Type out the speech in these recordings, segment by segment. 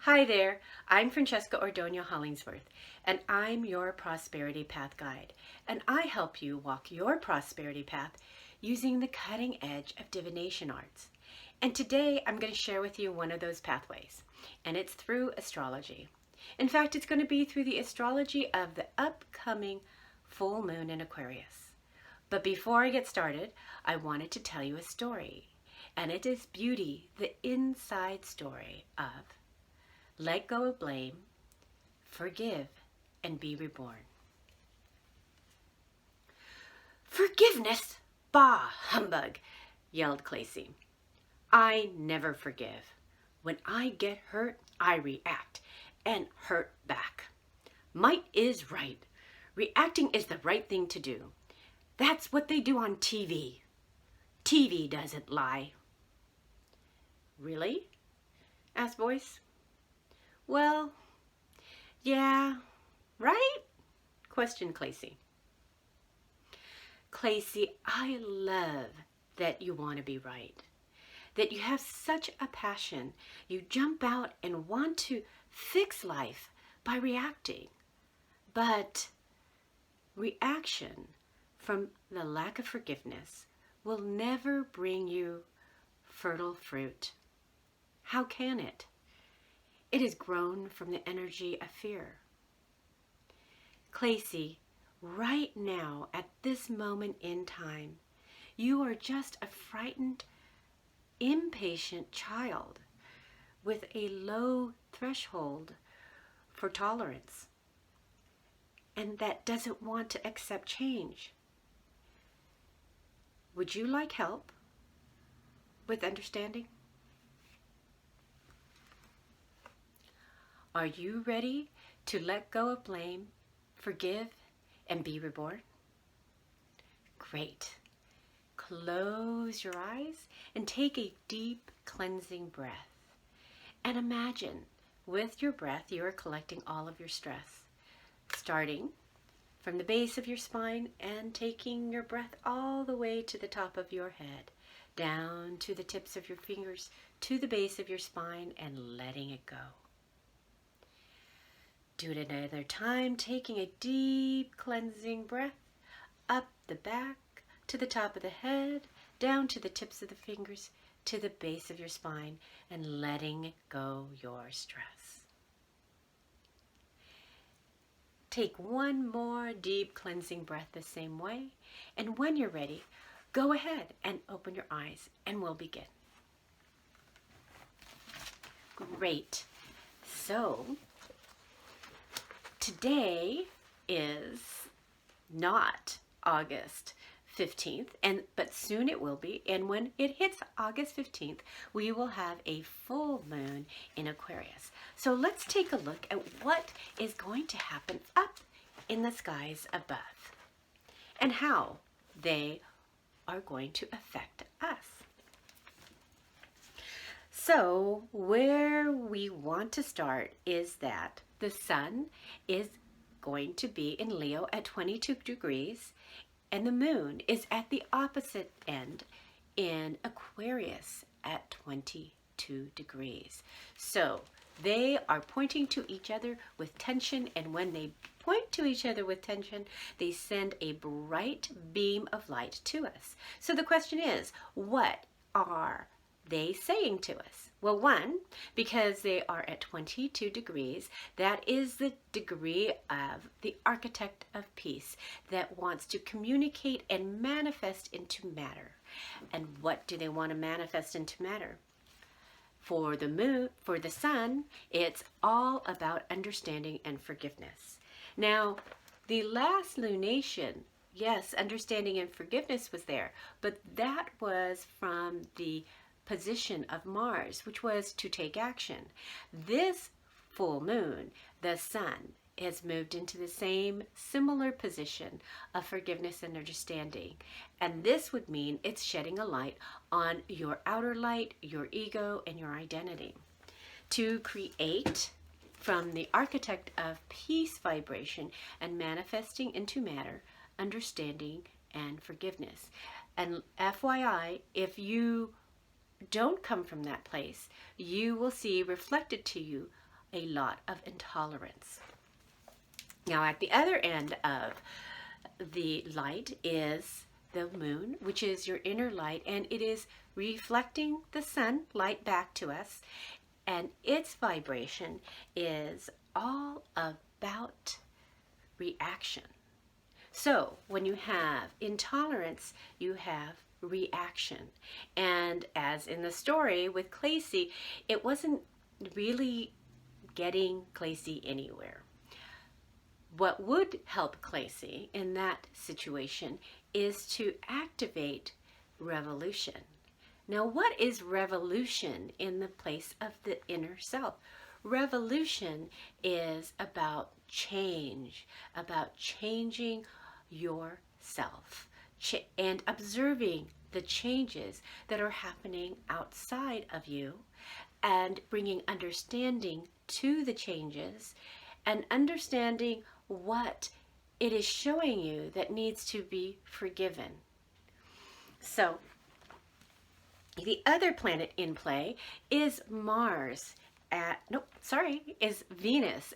Hi there, I'm Francesca Ordonia Hollingsworth, and I'm your Prosperity Path Guide, and I help you walk your prosperity path using the cutting edge of divination arts. And today I'm going to share with you one of those pathways, and it's through astrology. In fact, it's going to be through the astrology of the upcoming full moon in Aquarius. But before I get started, I wanted to tell you a story, and it is Beauty, the inside story of Let Go of Blame, Forgive, and Be Reborn. Forgiveness? Bah, humbug, yelled Clacy. I never forgive. When I get hurt, I react and hurt back. Might is right. Reacting is the right thing to do. That's what they do on TV. TV doesn't lie. Really? asked Boyce. Well, yeah, right? Questioned Clacy. Clacy, I love that you want to be right, that you have such a passion. You jump out and want to fix life by reacting. But reaction from the lack of forgiveness will never bring you fertile fruit. How can it? It is grown from the energy of fear. Clacy, right now, at this moment in time, you are just a frightened, impatient child with a low threshold for tolerance, and that doesn't want to accept change. Would you like help with understanding? Are you ready to let go of blame, forgive, and be reborn? Great. Close your eyes and take a deep cleansing breath. And imagine with your breath you are collecting all of your stress, starting from the base of your spine and taking your breath all the way to the top of your head, down to the tips of your fingers, to the base of your spine, and letting it go. Do it another time, taking a deep cleansing breath up the back, to the top of the head, down to the tips of the fingers, to the base of your spine, and letting go your stress. Take one more deep cleansing breath the same way, and when you're ready, go ahead and open your eyes, and we'll begin. Great. So, today is not August 15th, but soon it will be. And when it hits August 15th, we will have a full moon in Aquarius. So let's take a look at what is going to happen up in the skies above and how they are going to affect us. So where we want to start is that the sun is going to be in Leo at 22 degrees, and the moon is at the opposite end in Aquarius at 22 degrees. So they are pointing to each other with tension, and when they point to each other with tension, they send a bright beam of light to us. So the question is, what are they saying to us? Well, one, because they are at 22 degrees, that is the degree of the architect of peace that wants to communicate and manifest into matter. And what do they want to manifest into matter? For the moon, for the sun, it's all about understanding and forgiveness. Now, the last lunation, yes, understanding and forgiveness was there, but that was from the position of Mars, which was to take action. This full moon, the sun, has moved into the same similar position of forgiveness and understanding. And this would mean it's shedding a light on your outer light, your ego, and your identity to create from the architect of peace vibration and manifesting into matter, understanding and forgiveness. And FYI, if you don't come from that place, you will see reflected to you a lot of intolerance. Now, at the other end of the light is the moon, which is your inner light, and it is reflecting the sun light back to us, and its vibration is all about reaction. So when you have intolerance, you have reaction. And as in the story with Clacy, it wasn't really getting Clacy anywhere. What would help Clacy in that situation is to activate revolution. Now, what is revolution in the place of the inner self? Revolution is about change, about changing yourself and observing the changes that are happening outside of you and bringing understanding to the changes and understanding what it is showing you that needs to be forgiven. So, the other planet in play is Venus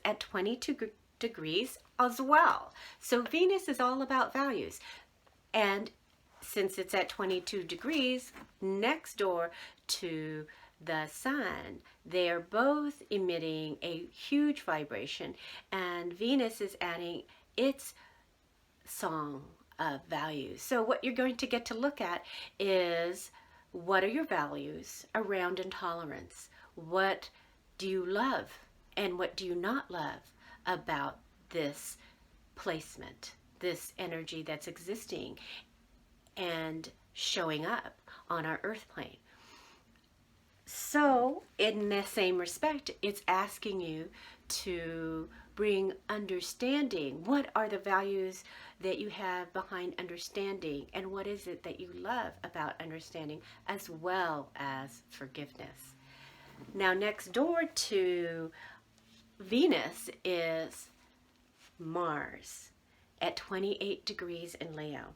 at 22 degrees as well. So Venus is all about values. And since it's at 22 degrees next door to the sun, they are both emitting a huge vibration, and Venus is adding its song of values. So what you're going to get to look at is, what are your values around intolerance? What do you love and what do you not love about this placement, this energy that's existing and showing up on our earth plane? So in the same respect, it's asking you to bring understanding. What are the values that you have behind understanding, and what is it that you love about understanding, as well as forgiveness? Now, next door to Venus is Mars at 28 degrees in Leo.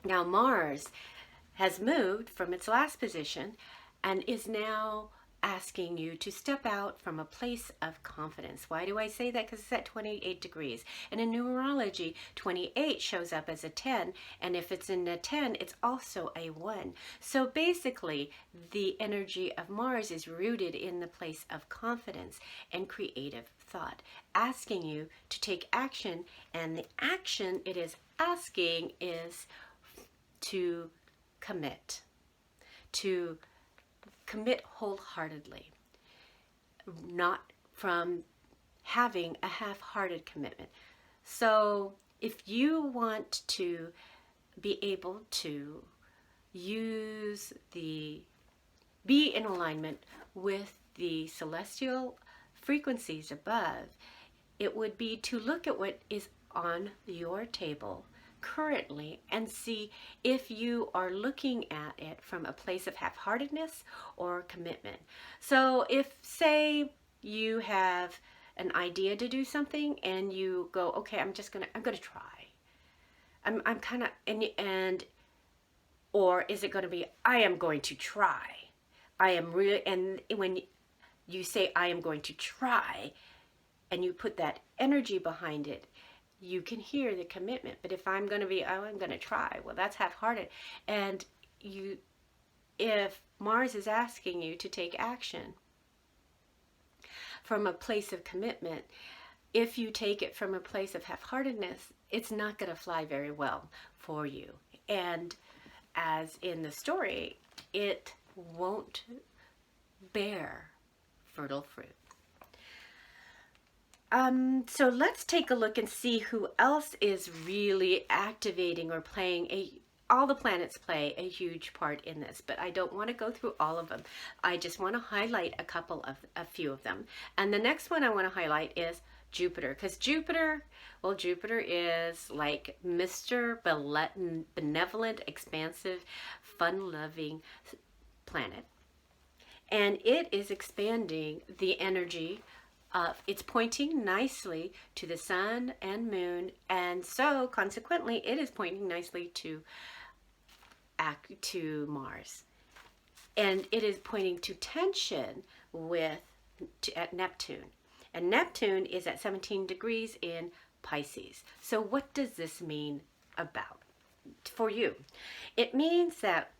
Now, Mars has moved from its last position and is now asking you to step out from a place of confidence. Why do I say that? Because it's at 28 degrees. And in numerology, 28 shows up as a 10, and if it's in a 10, it's also a 1. So basically, the energy of Mars is rooted in the place of confidence and creative thought, asking you to take action, and the action it is asking is to commit wholeheartedly, not from having a half-hearted commitment. So if you want to be able to be in alignment with the celestial frequencies above, it would be to look at what is on your table currently and see if you are looking at it from a place of half-heartedness or commitment. So if, say, you have an idea to do something and you go, okay, I'm gonna try. I'm kind of, or is it going to be, I am going to try. I am really, and when you say I am going to try and you put that energy behind it, you can hear the commitment. But if I'm going to be, oh, I'm going to try, well, that's half-hearted. And if Mars is asking you to take action from a place of commitment, if you take it from a place of half-heartedness, it's not going to fly very well for you. And as in the story, it won't bear fertile fruit. So let's take a look and see who else is really activating or playing all the planets play a huge part in this, but I don't want to go through all of them. I just want to highlight a few of them. And the next one I want to highlight is Jupiter, because Jupiter is like Mr. Benevolent, expansive, fun-loving planet. And it is expanding the energy. It's pointing nicely to the sun and moon, and so consequently it is pointing nicely to Mars, and it is pointing to tension with at Neptune. And Neptune is at 17 degrees in Pisces. So what does this mean about for you? It means that,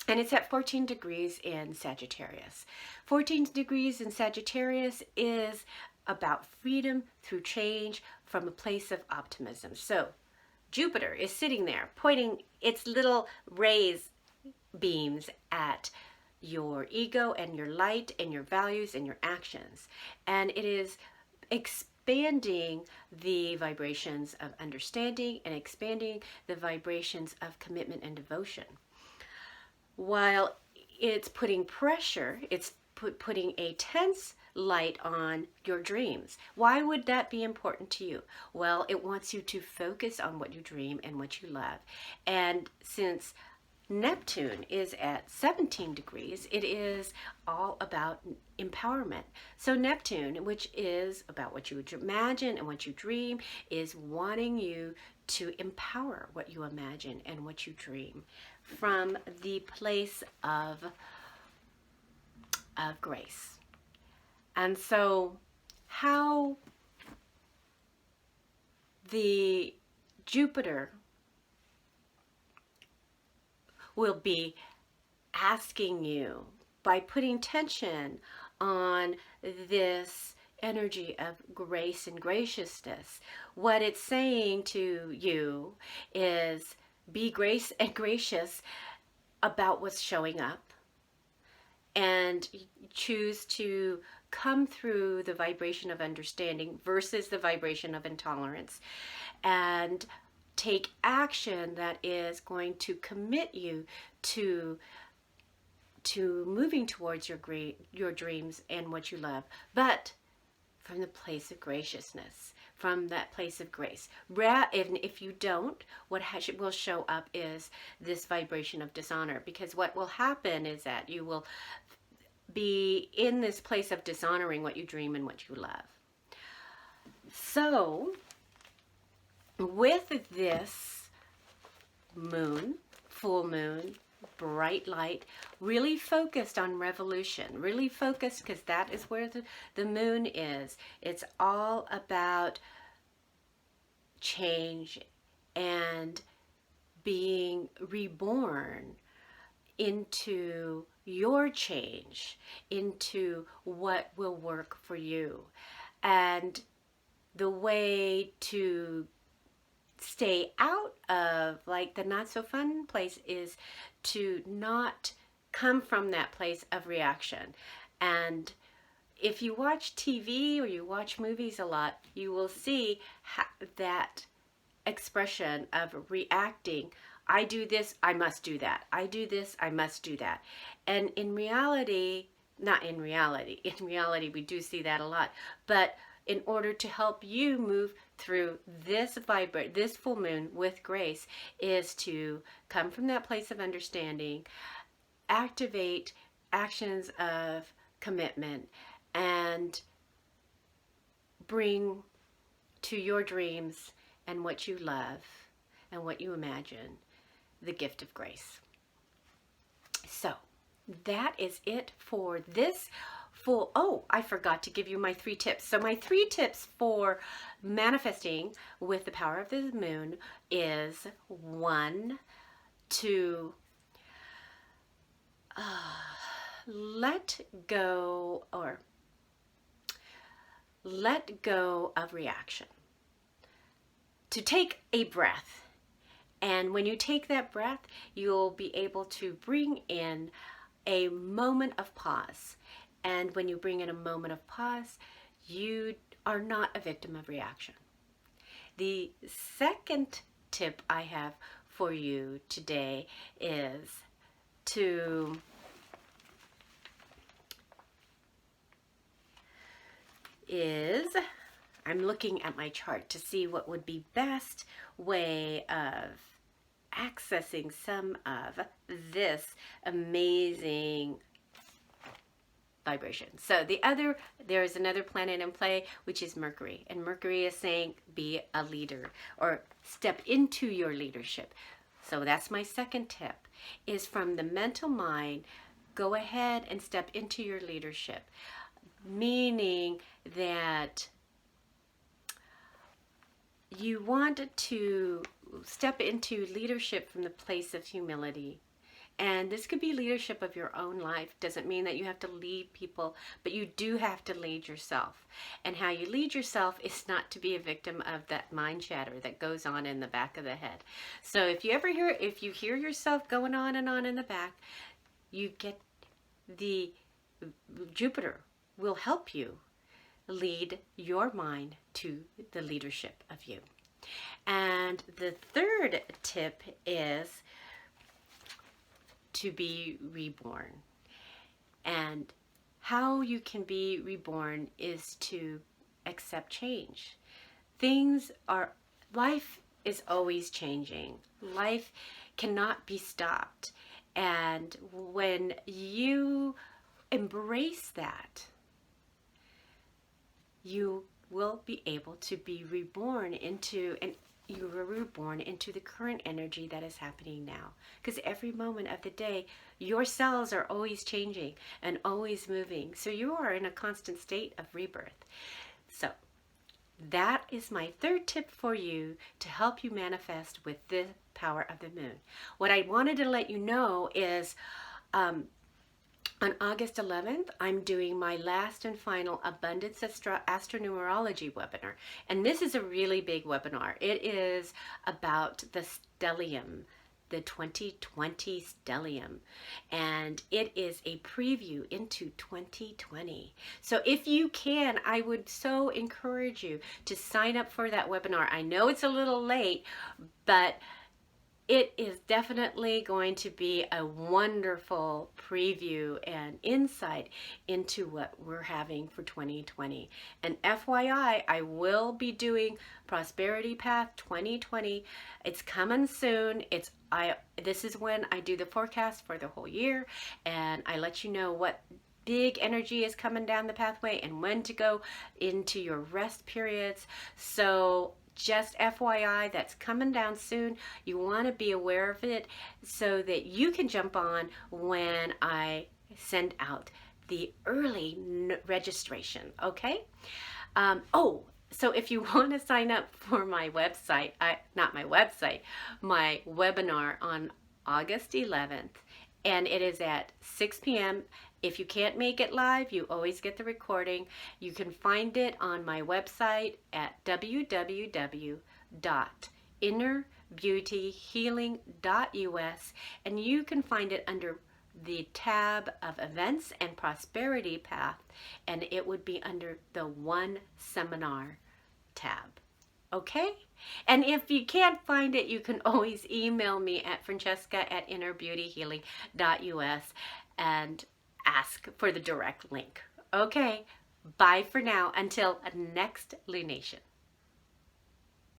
and it's at 14 degrees in Sagittarius. 14 degrees in Sagittarius is about freedom through change from a place of optimism. So Jupiter is sitting there pointing its little rays beams at your ego and your light and your values and your actions. And it is expanding the vibrations of understanding and expanding the vibrations of commitment and devotion. While it's putting pressure, it's putting a tense light on your dreams. Why would that be important to you? Well, it wants you to focus on what you dream and what you love. And since Neptune is at 17 degrees, it is all about empowerment. So Neptune, which is about what you imagine and what you dream, is wanting you to empower what you imagine and what you dream from the place of grace. And so how the Jupiter will be asking you, by putting tension on this energy of grace and graciousness, what it's saying to you is be grace and gracious about what's showing up, and choose to come through the vibration of understanding versus the vibration of intolerance, and take action that is going to commit you to moving towards your dreams and what you love, but from the place of graciousness, from that place of grace. If you don't, what will show up is this vibration of dishonor, because what will happen is that you will be in this place of dishonoring what you dream and what you love. So with this moon, full moon, bright light, really focused on revolution, really focused, because that is where the moon is. It's all about change and being reborn into your change, into what will work for you. And the way to stay out of like the not so fun place is to not come from that place of reaction. And if you watch TV or you watch movies a lot, you will see that expression of reacting. I do this, I must do that. I do this, I must do that. And in reality, in reality we do see that a lot, but in order to help you move through this full moon with grace, is to come from that place of understanding, activate actions of commitment, and bring to your dreams and what you love and what you imagine the gift of grace. So that is it for this full. Oh, I forgot to give you my 3 tips. So my 3 tips for manifesting with the power of the moon is 1, to let go of reaction, to take a breath. And when you take that breath, you'll be able to bring in a moment of pause. And when you bring in a moment of pause, you are not a victim of reaction. The second tip I have for you today is I'm looking at my chart to see what would be best way of accessing some of this amazing vibration. So there is another planet in play, which is Mercury. And Mercury is saying be a leader, or step into your leadership. So that's my second tip, is from the mental mind, go ahead and step into your leadership. meaning that you want to step into leadership from the place of humility. And this could be leadership of your own life. Doesn't mean that you have to lead people, but you do have to lead yourself. And how you lead yourself is not to be a victim of that mind chatter that goes on in the back of the head. So if you hear yourself going on and on in the back, you get the Jupiter will help you lead your mind to the leadership of you. And the third tip is to be reborn. And how you can be reborn is to accept change. Life is always changing. Life cannot be stopped. And when you embrace that, you will be able to be reborn into you were reborn into the current energy that is happening now. Because every moment of the day, your cells are always changing and always moving. So you are in a constant state of rebirth. So that is my third tip for you to help you manifest with the power of the moon. What I wanted to let you know is on August 11th, I'm doing my last and final Abundance Astro-Numerology webinar. And this is a really big webinar. It is about the stellium, the 2020 stellium. And it is a preview into 2020. So if you can, I would so encourage you to sign up for that webinar. I know it's a little late, but it is definitely going to be a wonderful preview and insight into what we're having for 2020. And FYI, I will be doing Prosperity Path 2020. It's coming soon. This is when I do the forecast for the whole year, and I let you know what big energy is coming down the pathway and when to go into your rest periods. So just FYI, that's coming down soon. You want to be aware of it so that you can jump on when I send out the early registration, okay? So if you want to sign up for my website, my webinar on August 11th, and it is at 6 p.m. If you can't make it live, you always get the recording. You can find it on my website at www.innerbeautyhealing.us, and you can find it under the tab of Events and Prosperity Path, and it would be under the One Seminar tab. Okay? And if you can't find it, you can always email me at Francesca@innerbeautyhealing.us and ask for the direct link. Okay, bye for now until next lunation.